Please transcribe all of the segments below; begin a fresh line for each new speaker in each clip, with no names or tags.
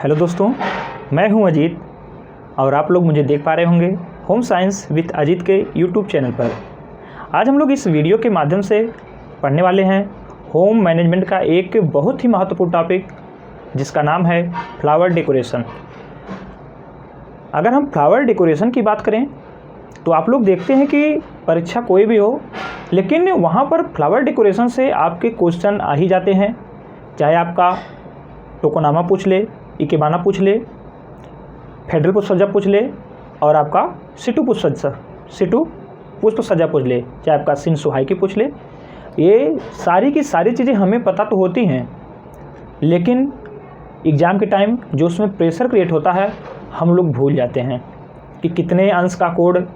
Hello दोस्तों, मैं हूं अजीत और आप लोग मुझे देख पा रहे होंगे होम साइंस विद अजीत के यूट्यूब चैनल पर। आज हम लोग इस वीडियो के माध्यम से पढ़ने वाले हैं होम मैनेजमेंट का एक बहुत ही महत्वपूर्ण टॉपिक जिसका नाम है फ्लावर डेकोरेशन। अगर हम फ्लावर डेकोरेशन की बात करें तो आप लोग देखते हैं कि परीक्षा कोई भी हो, लेकिन वहाँ पर फ्लावर डेकोरेशन से आपके क्वेश्चन आ ही जाते हैं। चाहे आपका टोकोनामा पूछ ले, इकेबाना पूछ ले, फेडरल पुष्प सज्जा पूछ ले और आपका सिटू पुष्प सज्जा पूछ ले, चाहे आपका सिनसुहाई की पूछ ले। ये सारी की सारी चीज़ें हमें पता तो होती हैं, लेकिन एग्ज़ाम के टाइम जो उसमें प्रेशर क्रिएट होता है हम लोग भूल जाते हैं कि कितने अंश का कोड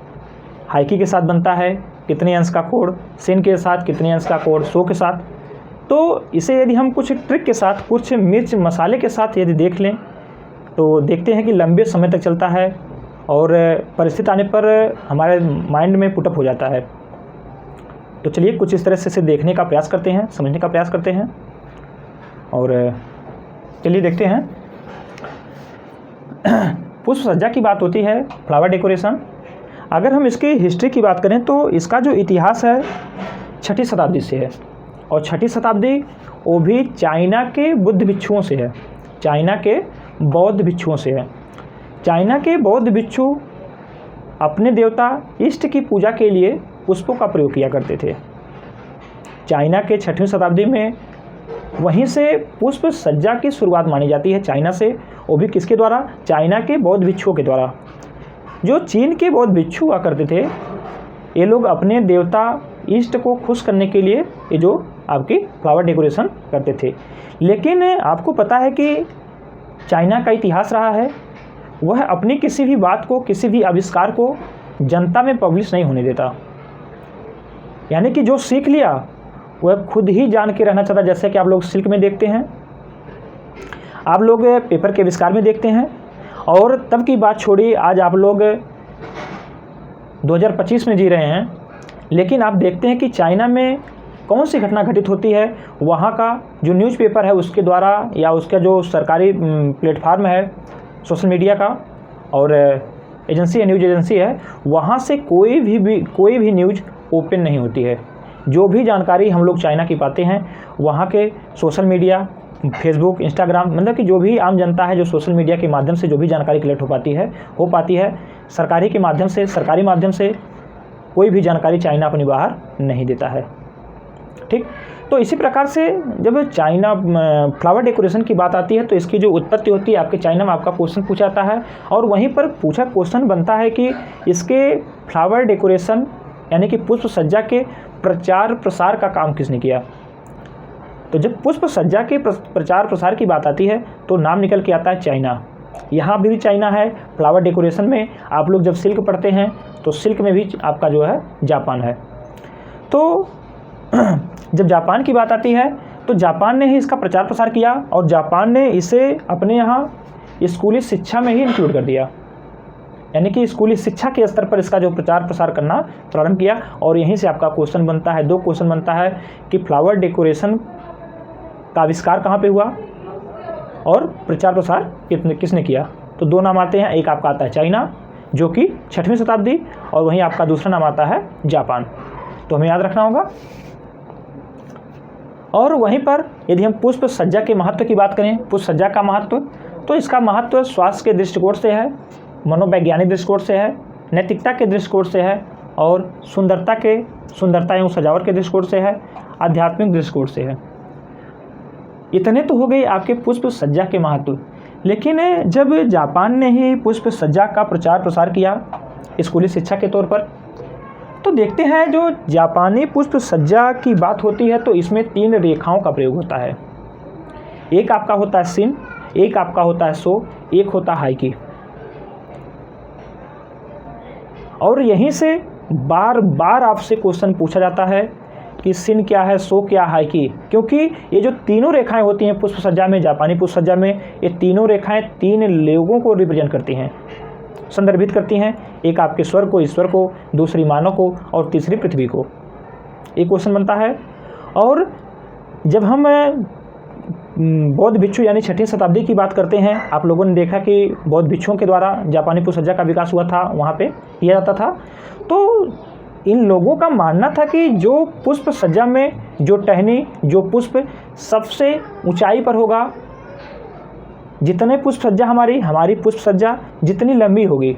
हाइकी के साथ बनता है, कितने अंश का कोड सिन के साथ, कितने अंश का कोड सो के साथ। तो इसे यदि हम कुछ ट्रिक के साथ, कुछ मिर्च मसाले के साथ यदि देख लें तो देखते हैं कि लंबे समय तक चलता है और परिस्थिति आने पर हमारे माइंड में पुटअप हो जाता है। तो चलिए कुछ इस तरह से इसे देखने का प्रयास करते हैं, समझने का प्रयास करते हैं और चलिए देखते हैं। पुष्प सज्जा की बात होती है, फ्लावर डेकोरेशन। अगर हम इसकी हिस्ट्री की बात करें तो इसका जो इतिहास है 6ठी शताब्दी से है और 6ठी शताब्दी वो भी चाइना के बुद्ध भिक्षुओं से है, चाइना के बौद्ध भिक्षुओं से है। चाइना के बौद्ध भिक्षु अपने देवता इष्ट की पूजा के लिए पुष्पों का प्रयोग किया करते थे। चाइना के 6ठी शताब्दी में वहीं से पुष्प सज्जा की शुरुआत मानी जाती है, चाइना से, वो भी किसके द्वारा? चाइना के बौद्ध भिक्षुओं के द्वारा। जो चीन के बौद्ध भिक्षु हुआ करते थे, ये लोग अपने देवता इष्ट को खुश करने के लिए ये जो आपकी फ्लावर डेकोरेशन करते थे। लेकिन आपको पता है कि चाइना का इतिहास रहा है, वह अपनी किसी भी बात को, किसी भी आविष्कार को जनता में पब्लिश नहीं होने देता। यानी कि जो सीख लिया वह खुद ही जान के रहना चाहता। जैसे कि आप लोग सिल्क में देखते हैं, आप लोग पेपर के आविष्कार में देखते हैं, और तब की बात छोड़िए, आज आप लोग 2025 में जी रहे हैं, लेकिन आप देखते हैं कि चाइना में कौन सी घटना घटित होती है, वहाँ का जो न्यूज़पेपर है उसके द्वारा या उसका जो सरकारी प्लेटफार्म है सोशल मीडिया का और एजेंसी है, न्यूज़ एजेंसी है, वहाँ से कोई भी न्यूज़ ओपन नहीं होती है। जो भी जानकारी हम लोग चाइना की पाते हैं वहाँ के सोशल मीडिया, फेसबुक, इंस्टाग्राम, मतलब कि जो भी आम जनता है जो सोशल मीडिया के माध्यम से जो भी जानकारी कलेक्ट हो पाती है सरकारी के माध्यम से, सरकारी माध्यम से कोई भी जानकारी चाइना अपनी बाहर नहीं देता है। ठीक, तो इसी प्रकार से जब चाइना फ्लावर डेकोरेशन की बात आती है तो इसकी जो उत्पत्ति होती है आपके चाइना में, आपका क्वेश्चन पूछा जाता है और वहीं पर पूछा क्वेश्चन बनता है कि इसके फ्लावर डेकोरेशन यानी कि पुष्प सज्जा के प्रचार प्रसार का काम किसने किया। तो जब पुष्प सज्जा के प्रचार प्रसार की बात आती है तो नाम निकल के आता है चाइना। यहाँ भी चाइना है। फ्लावर डेकोरेशन में आप लोग जब सिल्क पढ़ते हैं तो सिल्क में भी आपका जो है जापान है। तो जब जापान की बात आती है तो जापान ने ही इसका प्रचार प्रसार किया और जापान ने इसे अपने यहाँ स्कूली शिक्षा में ही इंक्लूड कर दिया। यानी कि स्कूली शिक्षा के स्तर पर इसका जो प्रचार प्रसार करना प्रारंभ किया और यहीं से आपका क्वेश्चन बनता है, 2 क्वेश्चन बनता है कि फ्लावर डेकोरेशन का आविष्कार कहाँ पे हुआ और प्रचार प्रसार किसने किया। तो 2 नाम आते हैं, एक आपका आता है चाइना जो कि 6वीं शताब्दी और वहीं आपका दूसरा नाम आता है जापान। तो हमें याद रखना होगा। और वहीं पर यदि हम पुष्प सज्जा के महत्व की बात करें, पुष्प सज्जा का महत्व, तो इसका महत्व स्वास्थ्य के दृष्टिकोण से है, मनोवैज्ञानिक दृष्टिकोण से है, नैतिकता के दृष्टिकोण से है और सुंदरता एवं सजावट के दृष्टिकोण से है, आध्यात्मिक दृष्टिकोण से है। इतने तो हो गए आपके पुष्प सज्जा के महत्व। लेकिन जब जापान ने ही पुष्प सज्जा का प्रचार प्रसार किया स्कूली शिक्षा के तौर पर, तो देखते हैं जो जापानी पुष्प सज्जा की बात होती है तो इसमें 3 रेखाओं का प्रयोग होता है। एक आपका होता है सिन, एक आपका होता है सो, एक होता है हाइकी। और यहीं से बार बार आपसे क्वेश्चन पूछा जाता है कि सिन क्या है, सो क्या, हाइकी, क्योंकि ये जो तीनों रेखाएं होती हैं पुष्प सज्जा में, जापानी पुष्प सज्जा में, ये तीनों रेखाएं 3 लोगों को रिप्रेजेंट करती हैं, संदर्भित करती हैं। एक आपके स्वर को, ईश्वर को, दूसरी मानव को और तीसरी पृथ्वी को। एक क्वेश्चन बनता है। और जब हम बौद्ध भिक्षु यानी 6वीं शताब्दी की बात करते हैं, आप लोगों ने देखा कि बौद्ध भिक्षुओं के द्वारा जापानी पुष्प सज्जा का विकास हुआ था, वहाँ पे किया जाता था। तो इन लोगों का मानना था कि जो पुष्प सज्जा में जो टहनी, जो पुष्प सबसे ऊंचाई पर होगा, जितने पुष्प सज्जा हमारी पुष्प सज्जा जितनी लंबी होगी,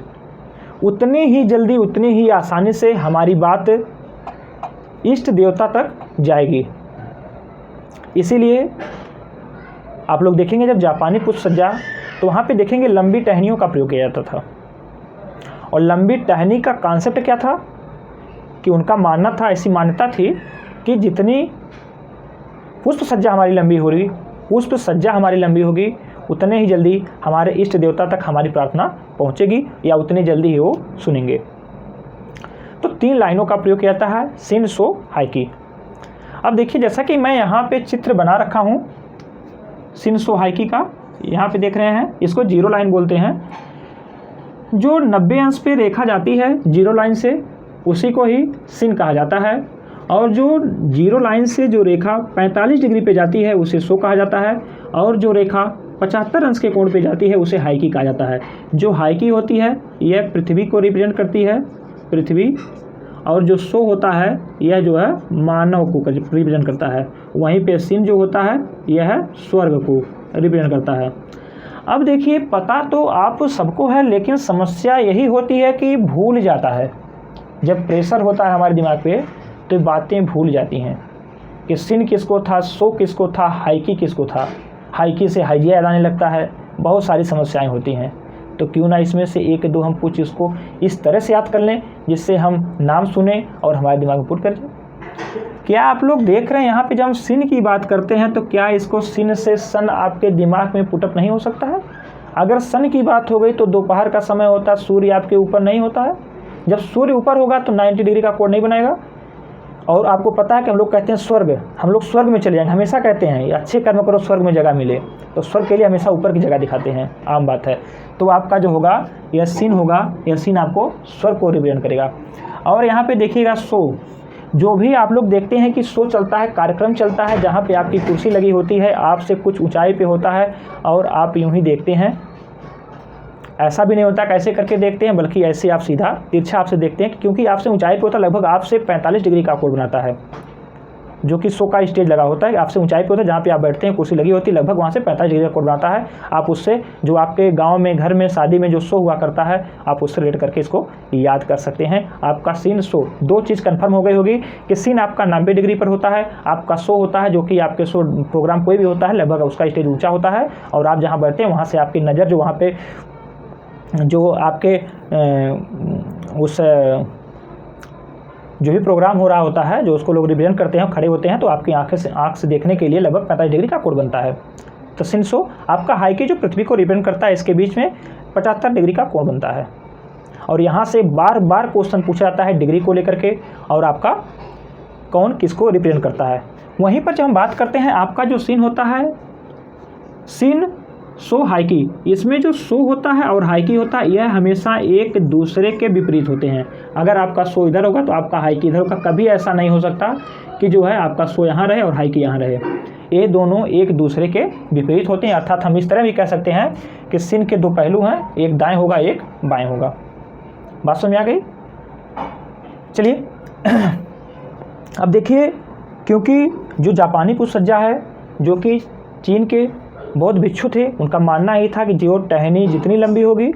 उतनी ही जल्दी, उतनी ही आसानी से हमारी बात इष्ट देवता तक जाएगी। इसीलिए आप लोग देखेंगे जब जापानी पुष्प सज्जा, तो वहाँ पे देखेंगे लंबी टहनियों का प्रयोग किया जाता था। और लंबी टहनी का कॉन्सेप्ट क्या था कि उनका मानना था, ऐसी मान्यता थी कि जितनी पुष्प सज्जा हमारी लंबी होगी, पुष्प सज्जा हमारी लंबी होगी, उतने ही जल्दी हमारे इष्ट देवता तक हमारी प्रार्थना पहुँचेगी या उतनी जल्दी ही वो सुनेंगे। तो 3 लाइनों का प्रयोग किया जाता है, शिन सो हाइकी। अब देखिए, जैसा कि मैं यहाँ पे चित्र बना रखा हूँ शिन सो हाइकी का, यहाँ पे देख रहे हैं, इसको 0 लाइन बोलते हैं। जो 90 अंश पे रेखा जाती है 0 लाइन से, उसी को ही शिन कहा जाता है। और जो 0 लाइन से जो रेखा 45 डिग्री पे जाती है उसे सो कहा जाता है। और जो रेखा 75 अंश के कोण पे जाती है उसे हाइकी कहा जाता है। जो हाइकी होती है यह पृथ्वी को रिप्रेजेंट करती है, पृथ्वी। और जो सो होता है यह जो है मानव को रिप्रेजेंट करता है। वहीं पे शिन जो होता है यह है स्वर्ग को रिप्रेजेंट करता है। अब देखिए, पता तो आप सबको है, लेकिन समस्या यही होती है कि भूल जाता है। जब प्रेशर होता है हमारे दिमाग पे तो बातें भूल जाती हैं कि शिन किसको था, सो किसको था, हाइकी किसको था। हाइकी से हाइजिया याद आने लगता है, बहुत सारी समस्याएं होती हैं। तो क्यों ना इसमें से 1-2 हम कुछ इसको इस तरह से याद कर लें जिससे हम नाम सुने और हमारे दिमाग में पुट कर जाए। क्या आप लोग देख रहे हैं यहाँ पे जब हम शिन की बात करते हैं तो क्या इसको शिन से सन आपके दिमाग में पुटअप नहीं हो सकता है? अगर सन की बात हो गई तो दोपहर का समय होता है, सूर्य आपके ऊपर नहीं होता है। जब सूर्य ऊपर होगा तो 90 डिग्री का कोण नहीं बनाएगा। और आपको पता है कि हम लोग कहते हैं स्वर्ग, हम लोग स्वर्ग में चले जाएंगे, हमेशा कहते हैं अच्छे कर्म करो स्वर्ग में जगह मिले। तो स्वर्ग के लिए हमेशा ऊपर की जगह दिखाते हैं, आम बात है। तो आपका जो होगा यह शिन होगा, यह शिन आपको स्वर्ग को रिप्रेजेंट करेगा। और यहाँ पे देखिएगा सो, जो भी आप लोग देखते हैं कि शो चलता है, कार्यक्रम चलता है, जहाँ पे आपकी कुर्सी लगी होती है, आपसे कुछ ऊंचाई पे होता है और आप यूं ही देखते हैं। ऐसा भी नहीं होता कैसे करके देखते हैं, बल्कि ऐसे आप सीधा तिरछा आपसे देखते हैं, क्योंकि आपसे ऊंचाई पे होता है, लगभग आपसे 45 डिग्री का कोण बनाता है, जो कि शो का स्टेज लगा होता है। आपसे ऊंचाई पे होता है, जहाँ पे आप बैठते हैं, कुर्सी लगी होती है, लगभग वहाँ से 45 डिग्री का कोण बनाता है। आप उससे जो आपके गांव में, घर में, शादी में जो शो हुआ करता है, आप उससे रिलेट करके इसको याद कर सकते हैं। आपका शिन शो, 2 चीज़ कन्फर्म हो गई होगी कि शिन आपका 90 डिग्री पर होता है, आपका शो होता है जो कि आपके शो प्रोग्राम कोई भी होता है, लगभग उसका स्टेज ऊँचा होता है, और आप जहाँ बैठते हैं वहाँ से आपकी नज़र जो वहाँ पे जो आपके उस जो भी प्रोग्राम हो रहा होता है, जो उसको लोग रिप्रेजेंट करते हैं, खड़े होते हैं, तो आपकी आँख से देखने के लिए लगभग 45 डिग्री का कोण बनता है। तो शिन शो आपका हाइकी जो पृथ्वी को रिप्रेजेंट करता है, इसके बीच में 75 डिग्री का कोण बनता है। और यहाँ से बार बार क्वेश्चन पूछा जाता है डिग्री को लेकर के, और आपका कौन किसको रिप्रेजेंट करता है। वहीं पर जब हम बात करते हैं आपका जो शिन होता है, शिन सो हाइकी, इसमें जो सो होता है और हाइकी होता है यह हमेशा एक दूसरे के विपरीत होते हैं। अगर आपका सो इधर होगा तो आपका हाइकी इधर होगा। कभी ऐसा नहीं हो सकता कि जो है आपका सो यहाँ रहे और हाइकी यहाँ रहे। ये दोनों एक दूसरे के विपरीत होते हैं। अर्थात हम इस तरह भी कह सकते हैं कि शिन के 2 पहलू हैं, एक दाएँ होगा, एक बाएँ होगा। बात समझ में आ गई? चलिए अब देखिए, क्योंकि जो जापानी पुष्प सज्जा है, जो कि चीन के बौद्ध भिक्षु थे, उनका मानना ये था कि जो टहनी जितनी लंबी होगी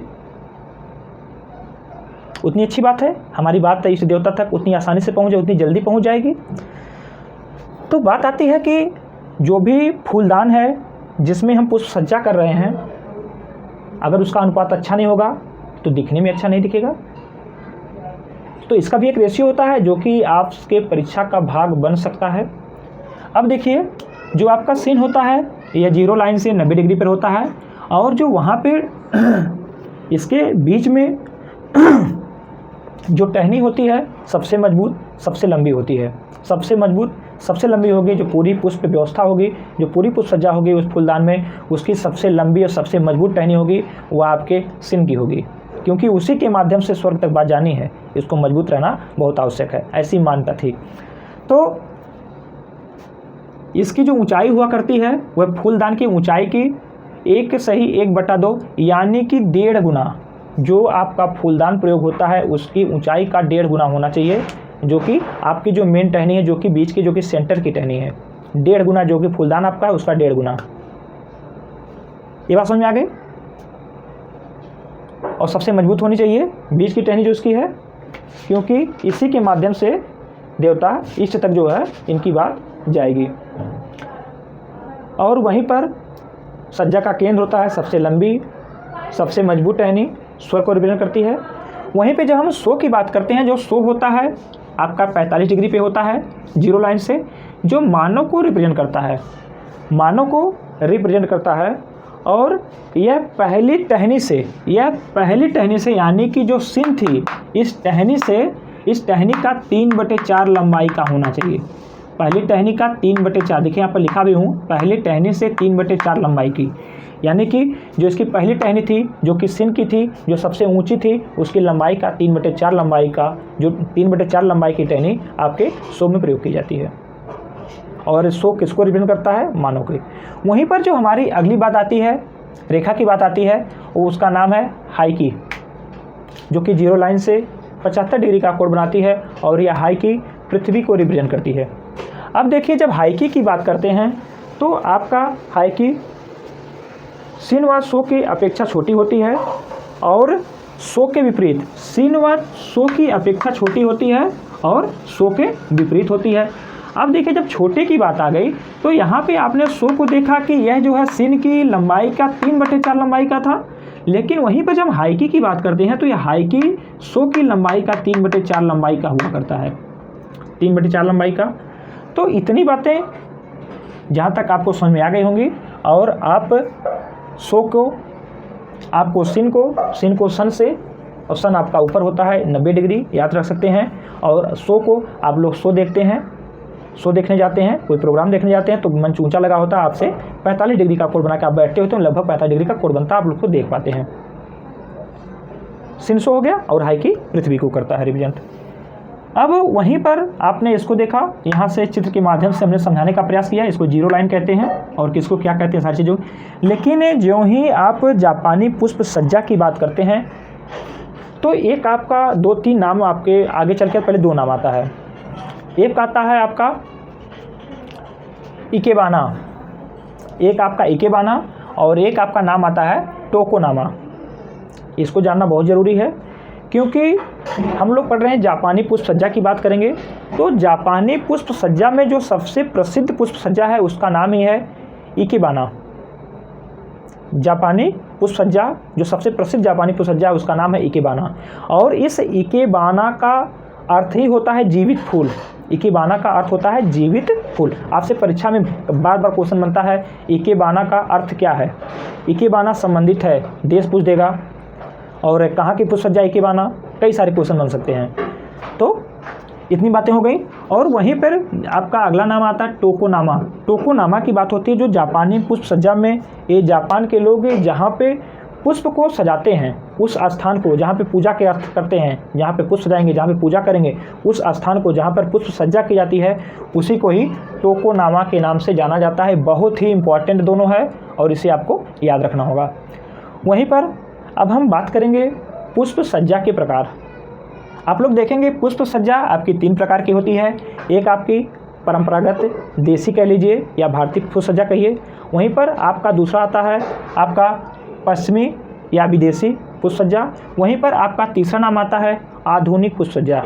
उतनी अच्छी बात है, हमारी बात इष्ट देवता तक उतनी आसानी से पहुँचे, उतनी जल्दी पहुँच जाएगी। तो बात आती है कि जो भी फूलदान है जिसमें हम पुष्प सज्जा कर रहे हैं, अगर उसका अनुपात अच्छा नहीं होगा तो दिखने में अच्छा नहीं दिखेगा। तो इसका भी एक रेशियो होता है जो कि आपके परीक्षा का भाग बन सकता है। अब देखिए, जो आपका शिन होता है यह 0 लाइन से 90 डिग्री पर होता है, और जो वहाँ पे इसके बीच में जो टहनी होती है सबसे मजबूत, सबसे लंबी होती है। सबसे मजबूत, सबसे लंबी होगी, जो पूरी पुष्प व्यवस्था होगी, जो पूरी पुष्प सज्जा होगी उस फूलदान में, उसकी सबसे लंबी और सबसे मजबूत टहनी होगी, वह आपके शिन की होगी, क्योंकि उसी के माध्यम से स्वर्ग तक बात जानी है। इसको मजबूत रहना बहुत आवश्यक है, ऐसी मान्यता थी। तो इसकी जो ऊंचाई हुआ करती है वह फूलदान की ऊंचाई की 1/2 यानी कि 1.5 गुना जो आपका फूलदान प्रयोग होता है उसकी ऊंचाई का 1.5 गुना होना चाहिए, जो कि आपकी जो मेन टहनी है, जो कि बीच की, जो कि सेंटर की टहनी है, 1.5 गुना जो कि फूलदान आपका है उसका 1.5 गुना। ये बात समझ में आ गई। और सबसे मजबूत होनी चाहिए बीच की टहनी जो उसकी है, क्योंकि इसी के माध्यम से देवता इष्ट तक जो है इनकी बात जाएगी। और वहीं पर सज्जा का केंद्र होता है सबसे लंबी, सबसे मजबूत टहनी, स्वर को रिप्रेजेंट करती है। वहीं पे जब हम सो की बात करते हैं, जो सो होता है आपका 45 डिग्री पे होता है जीरो लाइन से, जो मानव को रिप्रेजेंट करता है, मानव को रिप्रेजेंट करता है। और यह पहली टहनी से यानी कि जो सिन थी, इस टहनी का 3/4 लंबाई का होना चाहिए। पहली टहनी का 3/4, देखिए यहाँ पर लिखा भी हूँ, पहली टहनी से 3/4 लंबाई की, यानी कि जो इसकी पहली टहनी थी जो कि सिन की थी, जो सबसे ऊंची थी, उसकी लंबाई का 3/4 लंबाई का, जो 3/4 लंबाई की टहनी आपके सो में प्रयोग की जाती है। और सो किसको रिप्रेजेंट करता है? मानव के। वहीं पर जो हमारी अगली बात आती है, रेखा की बात आती है, वो उसका नाम है हाइकी, जो कि जीरो लाइन से 75 डिग्री का कोण बनाती है। और यह हाइकी पृथ्वी को रिप्रेजेंट करती है। अब देखिए, जब हाइकी की बात करते हैं तो आपका हाइकी सिन व सो की अपेक्षा छोटी होती है, और सो के विपरीत सिन व सो की अपेक्षा छोटी होती है और सो के विपरीत होती है। अब देखिए, जब छोटे की बात आ गई तो यहाँ पे आपने सो को देखा कि यह जो है सिन की लंबाई का 3/4 लंबाई का था, लेकिन वहीं पर जब हाइकी की बात करते हैं तो यह हाइकी सो की लंबाई का 3/4 लंबाई का हुआ करता है, 3/4 लंबाई का। तो इतनी बातें जहाँ तक आपको समझ में आ गई होंगी। और आप सो को, आपको सिन को सन से, और सन आपका ऊपर होता है 90 डिग्री, याद रख सकते हैं। और सो को आप लोग सो देखते हैं, सो देखने जाते हैं, कोई प्रोग्राम देखने जाते हैं तो मंच ऊंचा लगा होता है, आपसे 45 डिग्री का कोण बना के आप बैठते होते हैं, लगभग 45 डिग्री का कोण बनता है, आप लोग को देख पाते हैं। सिन सो हो गया, और हाइकी पृथ्वी को करता है रिप्रेजेंट। अब वहीं पर आपने इसको देखा, यहाँ से चित्र के माध्यम से हमने समझाने का प्रयास किया, इसको जीरो लाइन कहते हैं और किसको क्या कहते हैं सारी चीज़ों। लेकिन ज्यों ही आप जापानी पुष्प सज्जा की बात करते हैं तो एक आपका 2-3 नाम आपके आगे चल के, पहले 2 नाम आता है। एक आता है आपका इकेबाना, एक आपका इकेबाना, और एक आपका नाम आता है टोकोनामा। इसको जानना बहुत ज़रूरी है, क्योंकि हम लोग पढ़ रहे हैं जापानी पुष्प सज्जा की बात करेंगे। तो जापानी पुष्प सज्जा में जो सबसे प्रसिद्ध पुष्प सज्जा है उसका नाम ही है इकेबाना। जापानी पुष्प सज्जा, जो सबसे प्रसिद्ध जापानी पुष्प सज्जा है उसका नाम है इकेबाना। और इस इकेबाना का अर्थ ही होता है जीवित फूल। इकेबाना का अर्थ होता है जीवित फूल। आपसे परीक्षा में बार बार क्वेश्चन बनता है इकेबाना का अर्थ क्या है। इकेबाना संबंधित है, देश पूछ देगा, और कहाँ की पुष्प सज्जा इकेबाना, कई सारे क्वेश्चन बन सकते हैं। तो इतनी बातें हो गई। और वहीं पर आपका अगला नाम आता है टोकोनामा। टोकोनामा की बात होती है जो जापानी पुष्प सज्जा में, ये जापान के लोग जहाँ पे पुष्प को सजाते हैं, उस स्थान को जहाँ पे पूजा के अर्थ करते हैं, जहाँ पे पुष्प सजाएंगे, जहाँ पे पूजा करेंगे, उस स्थान को जहाँ पर पुष्प सज्जा की जाती है, उसी को ही टोकोनामा के नाम से जाना जाता है। बहुत ही इम्पॉर्टेंट दोनों है और इसे आपको याद रखना होगा। वहीं पर अब हम बात करेंगे पुष्प सज्जा के प्रकार। आप लोग देखेंगे पुष्प सज्जा आपकी 3 प्रकार की होती है। एक आपकी परंपरागत देसी कह लीजिए या भारतीय पुष्प सज्जा कहिए। वहीं पर आपका दूसरा आता है आपका पश्चिमी या विदेशी पुष्प सज्जा। वहीं पर आपका तीसरा नाम आता है आधुनिक पुष्प सज्जा।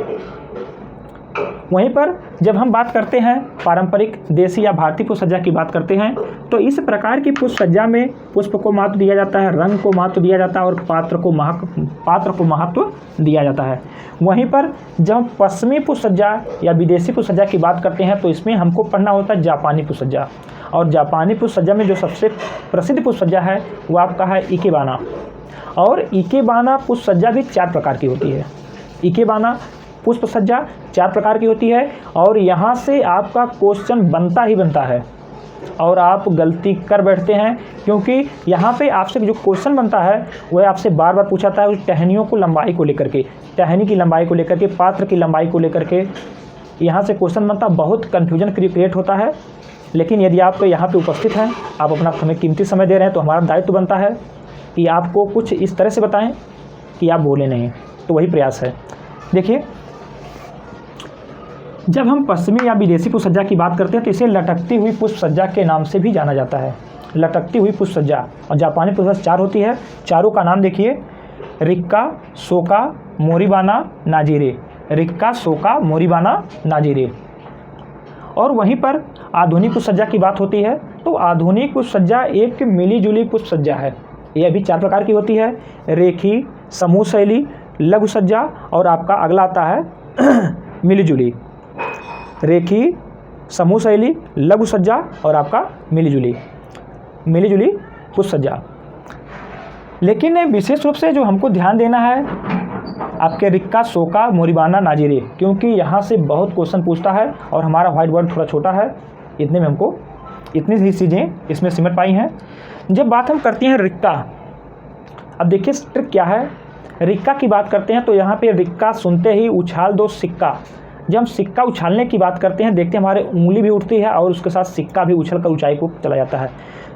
वहीं पर जब हम बात करते हैं पारंपरिक देसी या भारतीय पुष्प सज्जा की बात करते हैं तो इस प्रकार की पुष्प सज्जा में पुष्प को महत्व दिया जाता है, रंग को महत्व दिया जाता है और पात्र को महत्व दिया जाता है। वहीं पर जब पश्चिमी पुष्प सज्जा या विदेशी पुष्प सज्जा की बात करते हैं तो इसमें हमको पढ़ना होता है जापानी पुष्प सज्जा। और जापानी पुष्प सज्जा में जो सबसे प्रसिद्ध पुष्प सज्जा है वो आपका है इकेबाना। और इकेबाना पुष्प सज्जा भी 4 प्रकार की होती है। इकेबाना पुष्प सज्जा 4 प्रकार की होती है और यहाँ से आपका क्वेश्चन बनता ही बनता है और आप गलती कर बैठते हैं, क्योंकि यहाँ पे आपसे जो क्वेश्चन बनता है वह आपसे बार बार पूछा जाता है उस टहनियों को लंबाई को लेकर के, टहनी की लंबाई को लेकर के, पात्र की लंबाई को लेकर के यहाँ से क्वेश्चन बनता, बहुत कन्फ्यूजन क्रिएट होता है। लेकिन यदि आप यहाँ पे उपस्थित हैं, आप अपना हमें कीमती समय दे रहे हैं, तो हमारा दायित्व बनता है कि आपको कुछ इस तरह से बताएं कि आप बोले नहीं। तो वही प्रयास है। देखिए, जब हम पश्चिमी या विदेशी पुष्प सज्जा की बात करते हैं तो इसे लटकती हुई पुष्प सज्जा के नाम से भी जाना जाता है। लटकती हुई पुष्प सज्जा। और जापानी पुष्प सज्जा 4 होती है। चारों का नाम देखिए, रिक्का, शोका, मोरिबाना, नाजीरे। रिक्का, शोका, मोरिबाना, नाजीरे। और वहीं पर आधुनिक पुष्प सज्जा की बात होती है तो आधुनिक पुष्प सज्जा एक मिली जुली पुष्प सज्जा है। यह भी 4 प्रकार की होती है, रेखी, समूह शैली, लघु सज्जा और आपका अगला आता है मिली जुली। रेखी, समूह शैली, लघु सज्जा और आपका मिली जुली पुष्प सज्जा। लेकिन विशेष रूप से जो हमको ध्यान देना है आपके रिक्का, शोका, मोरिबाना, नाजीरे, क्योंकि यहाँ से बहुत क्वेश्चन पूछता है और हमारा व्हाइट बोर्ड थोड़ा छोटा है, इतने में हमको इतनी ही चीज़ें इसमें सिमट पाई हैं। जब बात हम करते हैं रिक्का, अब देखिए ट्रिक क्या है। रिक्का की बात करते हैं तो यहाँ पे रिक्का सुनते ही उछाल दो सिक्का। जब हम सिक्का उछालने की बात करते हैं, देखते हैं हमारे उंगली भी उठती है और उसके साथ सिक्का भी उछल कर ऊंचाई को चला जाता है।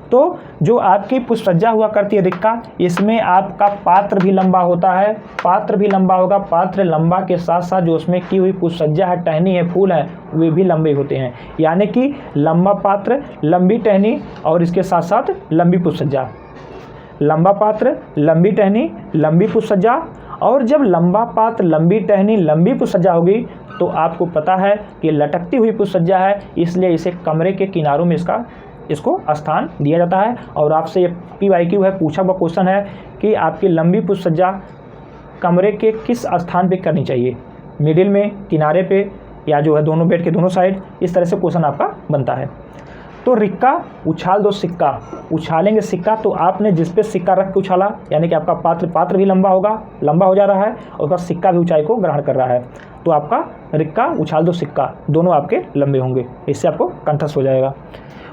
तो जो आपकी पुष्प सज्जा हुआ करती है रिक्का, इसमें आपका पात्र भी लंबा होता है। पात्र भी लंबा होगा। पात्र लंबा के साथ साथ जो उसमें की हुई पुष्प सज्जा है, टहनी है, फूल है, वे भी लंबे होते हैं। यानी कि लंबा पात्र, लंबी टहनी और इसके साथ साथ लंबी पुष्प सज्जा। लंबा पात्र, लंबी टहनी, लंबी पुष्प सज्जा। और जब लंबा पात्र, लंबी टहनी, लंबी पुष्प सज्जा होगी तो आपको पता है कि लटकती हुई पुष्प सज्जा है, इसलिए इसे कमरे के किनारों में इसको स्थान दिया जाता है। और आपसे ये PYQ है, पूछा हुआ क्वेश्चन है कि आपकी लंबी पुष्प सज्जा कमरे के किस स्थान पे करनी चाहिए, मिडिल में, किनारे पे, या जो है दोनों बेड के दोनों साइड। इस तरह से क्वेश्चन आपका बनता है। तो रिक्का, उछाल दो सिक्का। उछालेंगे सिक्का तो आपने जिस पे सिक्का रख के उछाला, यानी कि आपका पात्र भी लंबा होगा, लंबा हो जा रहा है और उसका सिक्का भी ऊंचाई को ग्रहण कर रहा है। तो आपका रिक्का, उछाल दो सिक्का, दोनों आपके लंबे होंगे। इससे आपको कंठस्थ हो जाएगा।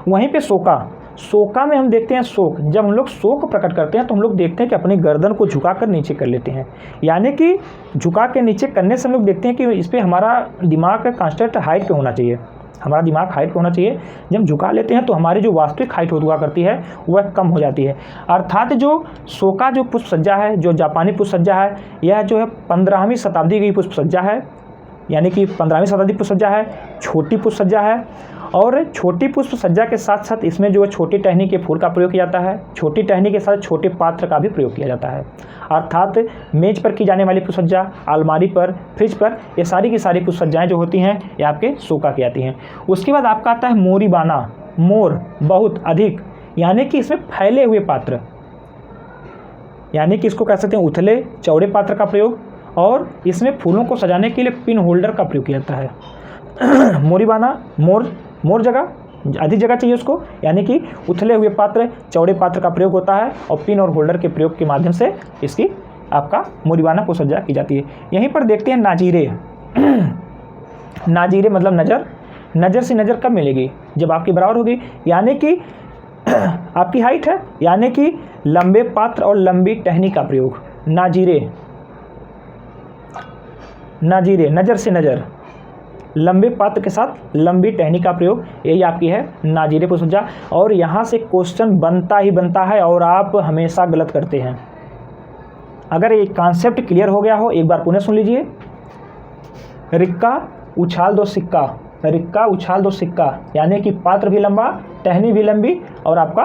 वहीं पे शोका। शोका में हम देखते हैं शोक। जब हम लोग शोक प्रकट करते हैं तो हम लोग देखते हैं कि अपनी गर्दन को झुकाकर नीचे कर लेते हैं। यानी कि झुका के नीचे करने से हम लोग देखते हैं कि इस पर हमारा दिमाग कांस्टेंट हाइट पे होना चाहिए। हमारा दिमाग हाइट पे होना चाहिए। जब हम झुका लेते हैं तो हमारी जो वास्तविक हाइट हुआ करती है वह कम हो जाती है। अर्थात जो शोका जो पुष्प सज्जा है, जो जापानी पुष्प सज्जा है, यह जो है 15वीं शताब्दी की पुष्प सज्जा है। यानी कि 15वीं शताब्दी पुष्प सज्जा है, छोटी पुष्प सज्जा है। और छोटी पुष्प सज्जा के साथ साथ इसमें जो है छोटी टहनी के फूल का प्रयोग किया जाता है। छोटी टहनी के साथ छोटे पात्र का भी प्रयोग किया जाता है। अर्थात मेज पर की जाने वाली पुष्प सज्जा, अलमारी पर, फ्रिज पर, ये सारी की सारी पुष्प सज्जाएँ जो होती हैं ये आपके शोका की आती हैं। उसके बाद आपका आता है मोरिबाना। मोर, बहुत, अधिक, यानी कि इसमें फैले हुए पात्र, यानी कि इसको कह सकते हैं उथले चौड़े पात्र का प्रयोग। और इसमें फूलों को सजाने के लिए पिन होल्डर का प्रयोग किया जाता है। मोरिबाना, मोर जगह, अधिक जगह चाहिए उसको, यानी कि उथले हुए पात्र, चौड़े पात्र का प्रयोग होता है और पिन और होल्डर के प्रयोग के माध्यम से इसकी आपका मोरिबाना को सज्जा की जाती है। यहीं पर देखते हैं नाजीरे। नाजीरे मतलब नज़र। नज़र से नज़र कब मिलेगी? जब आपकी बराबर होगी, यानी कि आपकी हाइट है, यानी कि लंबे पात्र और लंबी टहनी का प्रयोग। नाजीरे, नाजीरे, नज़र से नज़र, लंबे पात्र के साथ लंबी टहनी का प्रयोग, यही आपकी है नाजीरे पुष्प सज्जा। और यहाँ से क्वेश्चन बनता ही बनता है और आप हमेशा गलत करते हैं। अगर ये कॉन्सेप्ट क्लियर हो गया हो, एक बार पुनः सुन लीजिए। रिक्का, उछाल दो सिक्का। रिक्का, उछाल दो सिक्का, यानी कि पात्र भी लंबा, टहनी भी लंबी और आपका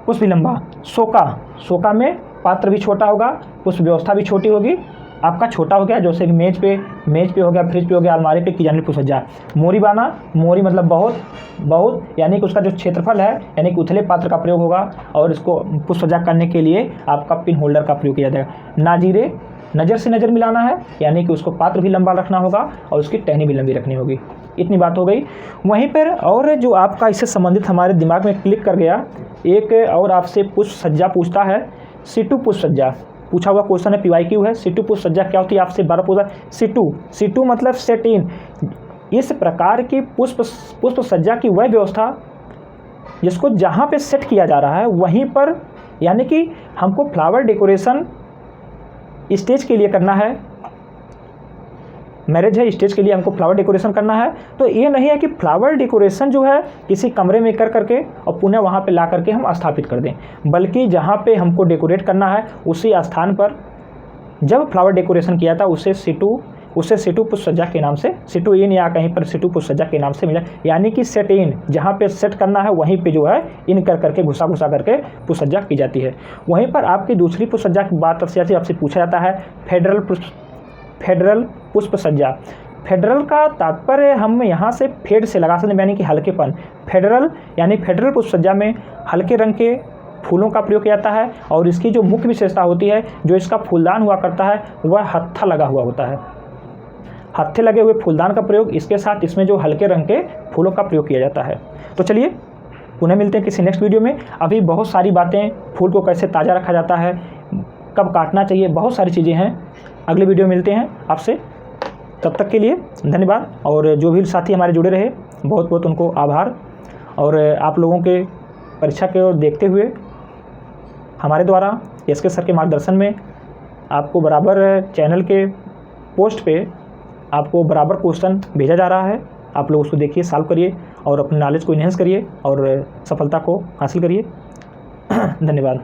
पुष्प भी लंबा। शोका, शोका में पात्र भी छोटा होगा, पुष्प व्यवस्था भी छोटी होगी। आपका छोटा हो गया, जैसे कि मेज पे हो गया, फ्रिज पे हो गया, अलमारी पे की जाने पुष्प सज्जा। मोरिबाना, मोरी मतलब बहुत, यानी कि उसका जो क्षेत्रफल है, यानी कि उथले पात्र का प्रयोग होगा और इसको पुष्प सज्जा करने के लिए आपका पिन होल्डर का प्रयोग किया जाएगा। नाजीरे, नज़र से नज़र मिलाना है, यानी कि उसको पात्र भी लंबा रखना होगा और उसकी टहनी भी लंबी रखनी होगी। इतनी बात हो गई। वहीं पर और जो आपका इससे संबंधित हमारे दिमाग में क्लिक कर गया, एक और आपसे पुष्प सज्जा पूछता है, सिटू पुष्प सज्जा। पूछा हुआ क्वेश्चन है, PYQ है। सिटू पुष्प सज्जा क्या होती है? आपसे 12 पूछा। सिटू मतलब सेट इन। इस प्रकार की पुष्प सज्जा की वह व्यवस्था जिसको जहाँ पे सेट किया जा रहा है वहीं पर, यानी कि हमको फ्लावर डेकोरेशन स्टेज के लिए करना है, मैरिज है, स्टेज के लिए हमको फ्लावर डेकोरेशन करना है, तो ये नहीं है कि फ्लावर डेकोरेशन जो है किसी कमरे में कर करके और पुनः वहाँ पे ला करके हम स्थापित कर दें, बल्कि जहाँ पे हमको डेकोरेट करना है उसी स्थान पर जब फ्लावर डेकोरेशन किया था उसे सिटू पुष्प सज्जा के नाम से, सिटू इन या कहीं पर सिटू पुष्प सज्जा के नाम से मिला, यानी कि सेट इन, जहाँ पे सेट करना है वहीं पे जो है इन कर करके घुसा करके पुष्प सज्जा की जाती है। वहीं पर आपकी दूसरी पुष्प सज्जा की बात आपसे पूछा जाता है फेडरल पुष्प सज्जा। फेडरल का तात्पर्य हम यहाँ से फेड से लगा सकते हैं, यानी कि हल्केपन। फेडरल पुष्प सज्जा में हल्के रंग के फूलों का प्रयोग किया जाता है और इसकी जो मुख्य विशेषता होती है, जो इसका फूलदान हुआ करता है वह हत्था लगा हुआ होता है, हत्थे लगे हुए फूलदान का प्रयोग, इसके साथ इसमें जो हल्के रंग के फूलों का प्रयोग किया जाता है। तो चलिए पुनः मिलते हैं किसी नेक्स्ट वीडियो में। अभी बहुत सारी बातें, फूल को कैसे ताज़ा रखा जाता है, कब काटना चाहिए, बहुत सारी चीज़ें हैं। अगले वीडियो में मिलते हैं आपसे, तब तक के लिए धन्यवाद। और जो भी साथी हमारे जुड़े रहे बहुत बहुत उनको आभार। और आप लोगों के परीक्षा के ओर देखते हुए हमारे द्वारा एसके सर के मार्गदर्शन में आपको बराबर चैनल के पोस्ट पे आपको बराबर क्वेश्चन भेजा जा रहा है। आप लोग उसको देखिए, सॉल्व करिए और अपने नॉलेज को इन्हेंस करिए और सफलता को हासिल करिए। धन्यवाद।